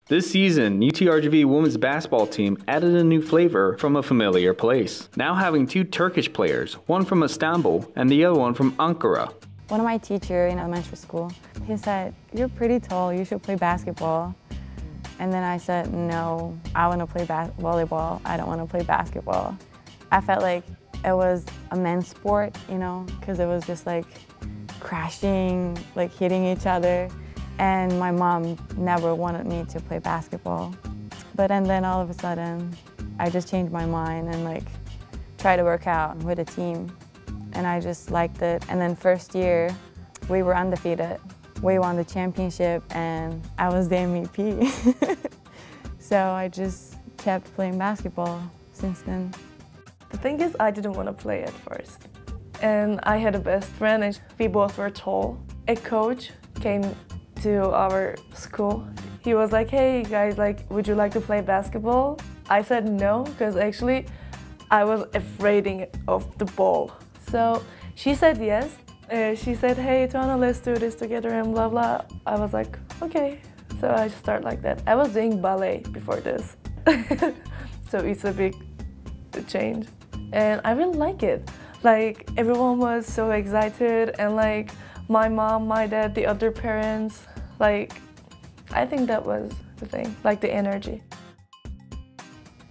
This season, UTRGV women's basketball team added a new flavor from a familiar place, now having two Turkish players, one from Istanbul and the other one from Ankara. One of my teachers in elementary school, he said, "You're pretty tall, you should play basketball." And then I said, "No, I want to play volleyball, I don't want to play basketball." I felt like it was a men's sport, you know, because it was just like crashing, like hitting each other. And my mom never wanted me to play basketball. And then all of a sudden, I just changed my mind and like tried to work out with a team. And I just liked it. And then first year, we were undefeated. We won the championship and I was the MVP. So I just kept playing basketball since then. The thing is, I didn't want to play at first. And I had a best friend and we both were tall. A coach came to our school. He was like, "Hey guys, like, would you like to play basketball?" I said no, because actually I was afraid of the ball. So she said yes. She said, "Hey Tuana, let's do this together," and blah blah. I was like, okay. So I started like that. I was doing ballet before this. So it's a big change. And I really like it. Like, everyone was so excited, and like my mom, my dad, the other parents, like, I think that was the thing, like the energy.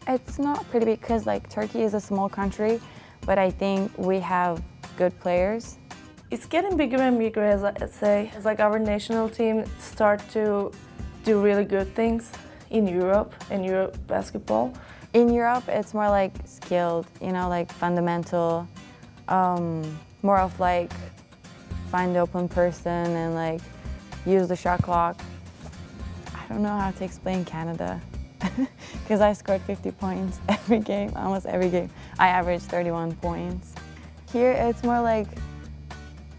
It's not pretty big because like Turkey is a small country, but I think we have good players. It's getting bigger and bigger, as I say. It's like our national team start to do really good things in Europe basketball. In Europe, it's more like skilled, you know, like fundamental, more of like find the open person and like use the shot clock. I don't know how to explain Canada because I scored 50 points every game, almost every game. I averaged 31 points. Here it's more like,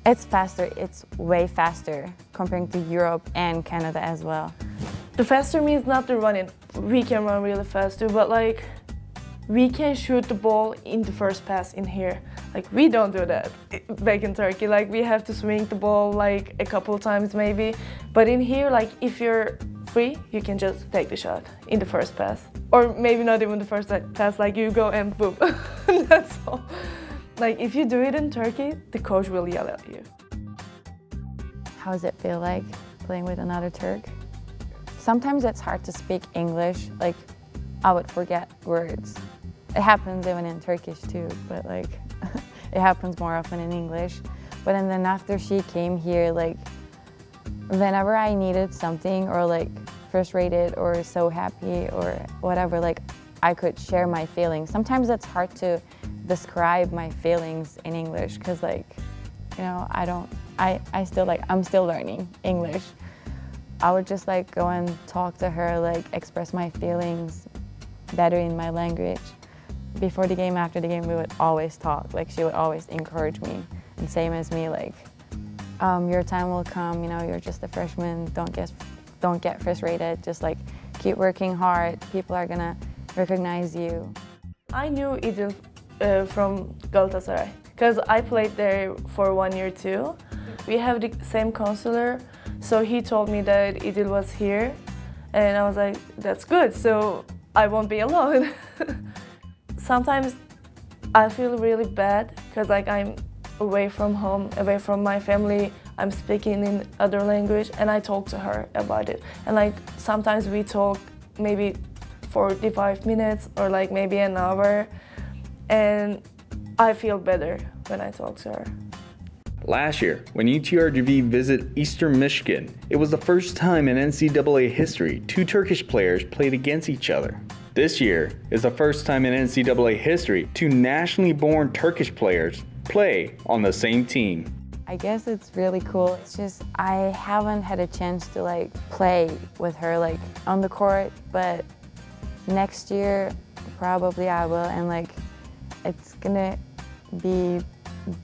it's faster, it's way faster comparing to Europe and Canada as well. The faster means not the running. We can run really fast too, but like we can shoot the ball in the first pass in here. Like, we don't do that back in Turkey. Like, we have to swing the ball like a couple times maybe. But in here, like, if you're free, you can just take the shot in the first pass. Or maybe not even the first pass, like you go and boom. That's all. Like, if you do it in Turkey, the coach will yell at you. How does it feel like playing with another Turk? Sometimes it's hard to speak English. Like, I would forget words. It happens even in Turkish too, but like, it happens more often in English. And then after she came here, like, whenever I needed something or like frustrated or so happy or whatever, like, I could share my feelings. Sometimes it's hard to describe my feelings in English because, like, you know, I'm still learning English. I would just like go and talk to her, like express my feelings better in my language. Before the game, after the game, we would always talk. Like, she would always encourage me. And same as me, like, your time will come, you know, you're just a freshman, don't get frustrated, just like keep working hard, people are gonna recognize you. I knew Idil from Galatasaray, because I played there for 1 year too. We have the same counselor, so he told me that Idil was here, and I was like, that's good, so I won't be alone. Sometimes I feel really bad because like I'm away from home, away from my family, I'm speaking in other language, and I talk to her about it. And like sometimes we talk maybe 45 minutes or like maybe an hour, and I feel better when I talk to her. Last year, when UTRGV visited Eastern Michigan, it was the first time in NCAA history two Turkish players played against each other. This year is the first time in NCAA history two nationally born Turkish players play on the same team. I guess it's really cool. It's just I haven't had a chance to like play with her like on the court, but next year probably I will, and like it's gonna be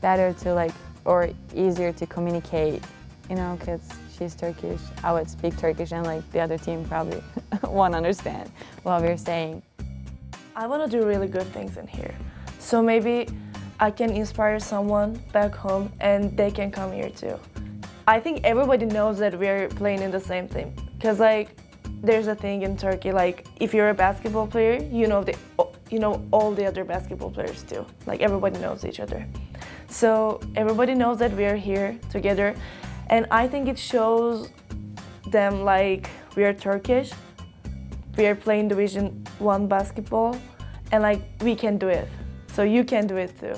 better to like, or easier to communicate, you know, because she's Turkish, I would speak Turkish, and like the other team probably won't understand what we're saying. I want to do really good things in here. So maybe I can inspire someone back home and they can come here too. I think everybody knows that we're playing in the same team. Because like There's a thing in Turkey, like if you're a basketball player, you know all the other basketball players too. Like everybody knows each other. So everybody knows that we are here together, and I think it shows them like we are Turkish, we are playing Division 1 basketball, and like we can do it. So you can do it too.